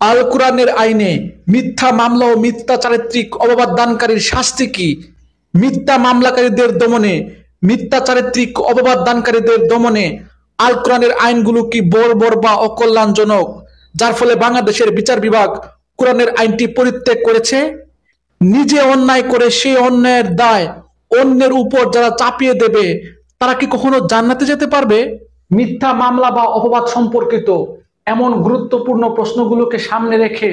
আল কোরআনের আইনে মিথ্যা মামলা ও মিথ্যা চারিত্রিক অপবাদ দানকারীর শাস্তি কি? মিথ্যা মামলাকারীদের দমনে, মিথ্যা চারিত্রিক অপবাদ দানকারীদের দমনে আল কোরআনের আইনগুলো কি বর্বর বা অকল্যাণজনক, যার ফলে বাংলাদেশের বিচার বিভাগ কোরআনের আইনটি পরিত্যাগ করেছে? নিজে অন্যায় করে সেই অন্যায়ের দায় অন্যের উপর যারা চাপিয়ে দেবে, তারা কি কখনো জান্নাতে যেতে পারবে? মিথ্যা মামলা বা অপবাদ সম্পর্কিত এমন গুরুত্বপূর্ণ প্রশ্নগুলোকে সামনে রেখে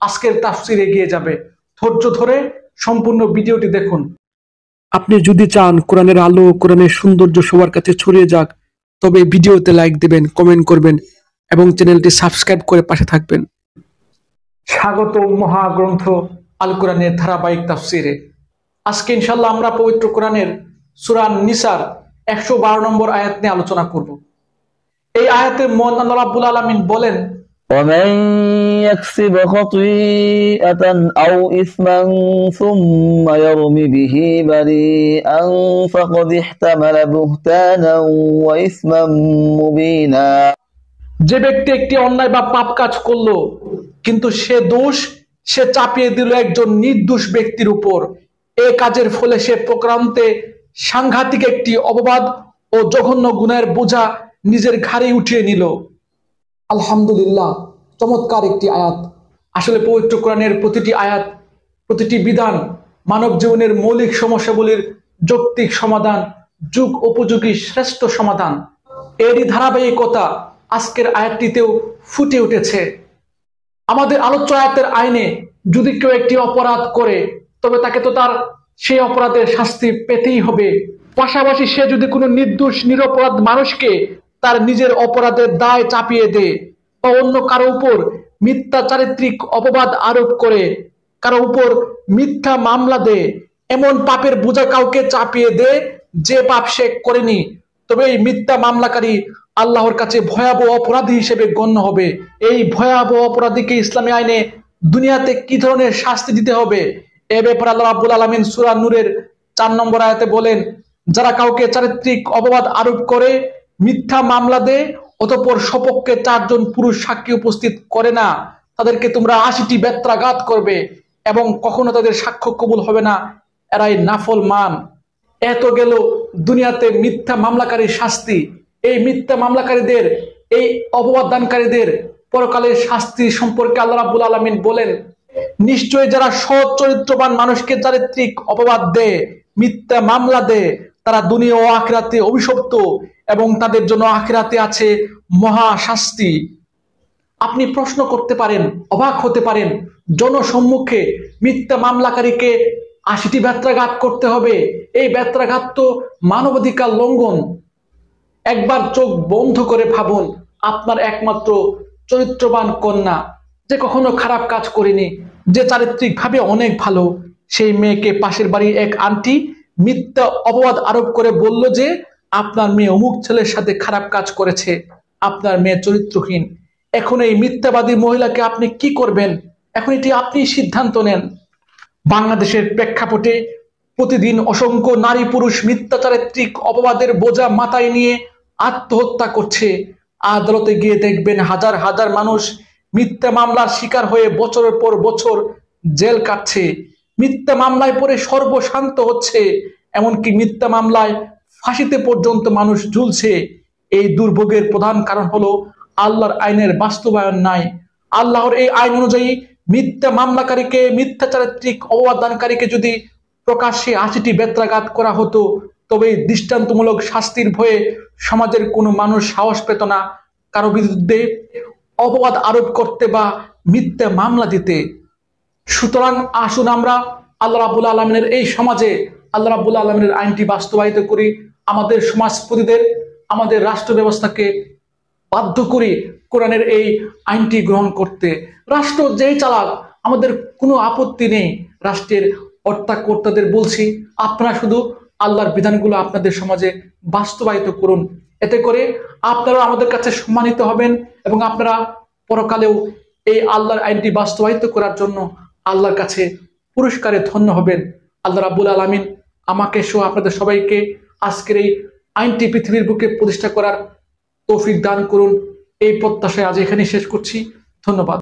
আজকের তাফসীর এগিয়ে যাবে। ধৈর্য ধরে সম্পূর্ণ ভিডিওটি দেখুন। আপনি যদি চান কোরআনের আলো ও কোরআনের সৌন্দর্য সবার কাছে ছড়িয়ে যাক, তবে ভিডিওতে লাইক দেবেন, কমেন্ট করবেন এবং চ্যানেলটি সাবস্ক্রাইব করে পাশে থাকবেন। স্বাগত মহাগ্রন্থ আল কোরআনের ধারাবাহিক তাফসীরে। আজকে ইনশাআল্লাহ আমরা পবিত্র কোরআনের সূরা নিসার 112 নম্বর আয়াত নিয়ে আলোচনা করব। এই আয়াতে মহান আল্লাহ রাব্বুল আলামিন বলেন, ومن يكسب خطيئة أو إثما ثم يرم به بريئا فقد احتمل بهتانا وإثما مبينا। যে ব্যক্তি একটি অন্যায় বা পাপ কাজ করলো, কিন্তু সে দোষ সে চাপিয়ে দিল একজন নির্দোষ ব্যক্তির উপর, এই কাজের ফলে সে প্রকৃতান্তে সাংঘাতিক একটি অপবাদ ও জঘন্য গুনাহের বোঝা নিজের ঘাড়ে উঠিয়ে নিল। আলহামদুলিল্লাহ, চমৎকার একটি আয়াত। আসলে পবিত্র কোরআনের প্রতিটি আয়াত, প্রতিটি বিধান মানব জীবনের মৌলিক সমস্যাগুলির যৌক্তিক সমাধান, যুগ উপযোগী শ্রেষ্ঠ সমাধান। এরই ধারাবাহিকতা আজকের আয়াতটিতেও ফুটে উঠেছে। আমাদের আলোচ্য আয়াতের আইনে যদি কেউ একটি অপরাধ করে, তবে তাকে তো তার সেই অপরাধের শাস্তি পেতেই হবে। পাশাপাশি সে যদি কোনো নির্দোষ নিরপরাধ মানুষকে তার নিজের অপরাধের দায় চাপিয়ে দেয় বা অন্য কারো উপর মিথ্যা চারিত্রিক অপবাদ আরোপ করে, কারো উপর মিথ্যা মামলা দেয়, এমন পাপের বোঝা কাউকে চাপিয়ে দেয় যে পাপ সে করেনি, তবে এই মিথ্যা মামলাকারী আল্লাহর কাছে ভয়াবহ অপরাধী হিসেবে গণ্য হবে। এই ভয়াবহ অপরাধীকে ইসলামী আইনে দুনিয়াতে কি ধরনের শাস্তি দিতে হবে, এ ব্যাপারে আল্লাহ রাব্বুল আলামিন সূরা নূরের 4 নম্বর আয়াতে বলেন, যারা কাউকে চারিত্রিক অপবাদ আরোপ করে, মিথ্যা মামলা দেয়, অতঃপর সপক্ষে 4 জন পুরুষ সাক্ষী উপস্থিত করে না, তাদেরকে তোমরা 80টি বেত্রাঘাত করবে এবং কখনো তাদের সাক্ষ্য কবুল হবে না, এরাই নাফরমান। এত গেল দুনিয়াতে মিথ্যা মামলাকারীর শাস্তি। এই মিথ্যা মামলাকারীদের, এই অপবাদ দানকারীদের পরকালের শাস্তি সম্পর্কে আল্লাহ রাব্বুল আলামিন বলেন, নিশ্চয়ই যারা সৎ চরিত্রবান মানুষকে চারিত্রিক অপবাদ দেয়, মিথ্যা মামলা দেয়, তারা দুনিয়া ও আখিরাতে অভিশপ্ত এবং তাদের জন্য আখিরাতে আছে মহা শাস্তি। আপনি প্রশ্ন করতে পারেন, অবাক হতে পারেন, জনসম্মুখে মিথ্যা মামলাকারীকে 80টি বেত্রাঘাত করতে হবে? এই বেত্রাঘাত তো মানবাধিকার লঙ্ঘন। একবার চোখ বন্ধ করে ভাবুন, আপনার একমাত্র চরিত্রবান কন্যা, যে কখনো খারাপ কাজ করেনি, যে চারিত্রিক ভাবে অনেক ভালো, সেই মেয়েকে পাশের বাড়ির এক আন্টি মিথ্যা অপবাদ আরোপ করে বলল যে আপনার মেয়ে অমুক ছেলের সাথে খারাপ কাজ করেছে, আপনার মেয়ে চরিত্রহীন। এখন এই মিথ্যাবাদী মহিলাকে আপনি কি করবেন? এখন এটি আপনি সিদ্ধান্ত নেন। বাংলাদেশের প্রেক্ষাপটে প্রতিদিন অসংখ্য নারী পুরুষ মিথ্যা চারিত্রিক অপবাদের বোঝা মাথায় নিয়ে আত্মহত্যা করছে। আদালতে গিয়ে দেখবেন হাজার হাজার মানুষ মিথ্যা মামলার শিকার হয়ে বছরের পর বছর জেল কাটছে, মিথ্যা মামলায় পড়ে সর্বশান্ত হচ্ছে, এমনকি মিথ্যা মামলায় ফাঁসিতে পর্যন্ত মানুষ ঝুলছে। এই দুর্ভোগের প্রধান কারণ হলো আল্লাহর আইনের বাস্তবায়ন নাই। আল্লাহর এই আইন অনুযায়ী মিথ্যা মামলাকারীকে, মিথ্যা চারিত্রিক অপবাদ দানকারীকে যদি প্রকাশ্যে 80টি বেত্রাঘাত করা হতো, তবে দৃষ্টান্তমূলক শাস্তির ভয়ে সমাজের কোনো মানুষ সাহস পেত না কারো বিরুদ্ধে অপবাদ আরোপ করতে বা মিথ্যা মামলা দিতে। সুতরাং আসুন আমরা আল্লাহ রাব্বুল আলামিনের এই সমাজে আল্লাহ রাব্বুল আলামিনের আইনটি বাস্তবায়িত করি। আমাদের সমাজপতিদের, আমাদের রাষ্ট্র ব্যবস্থাকে বাধ্য করি কোরআনের এই আইনটি গ্রহণ করতে। রাষ্ট্র যেই চালাক, আমাদের কোনো আপত্তি নেই। রাষ্ট্রের কর্তাদের বলছি, আপনারা শুধু আল্লাহর বিধানগুলো আপনাদের সমাজে বাস্তবায়িত করুন। এতে করে আপনারা আমাদের কাছে সম্মানিত হবেন এবং আপনারা পরকালেও এই আল্লাহর আইনটি বাস্তবায়িত করার জন্য আল্লাহর কাছে পুরস্কারে ধন্য হবেন। আল্লাহ রাব্বুল আলামিন আমাকে সহ আপনাদের সবাইকে আজকের এই আইনটি পৃথিবীর বুকে প্রতিষ্ঠা করার তৌফিক দান করুন। এই প্রত্যাশায় আজ এখানে শেষ করছি। ধন্যবাদ।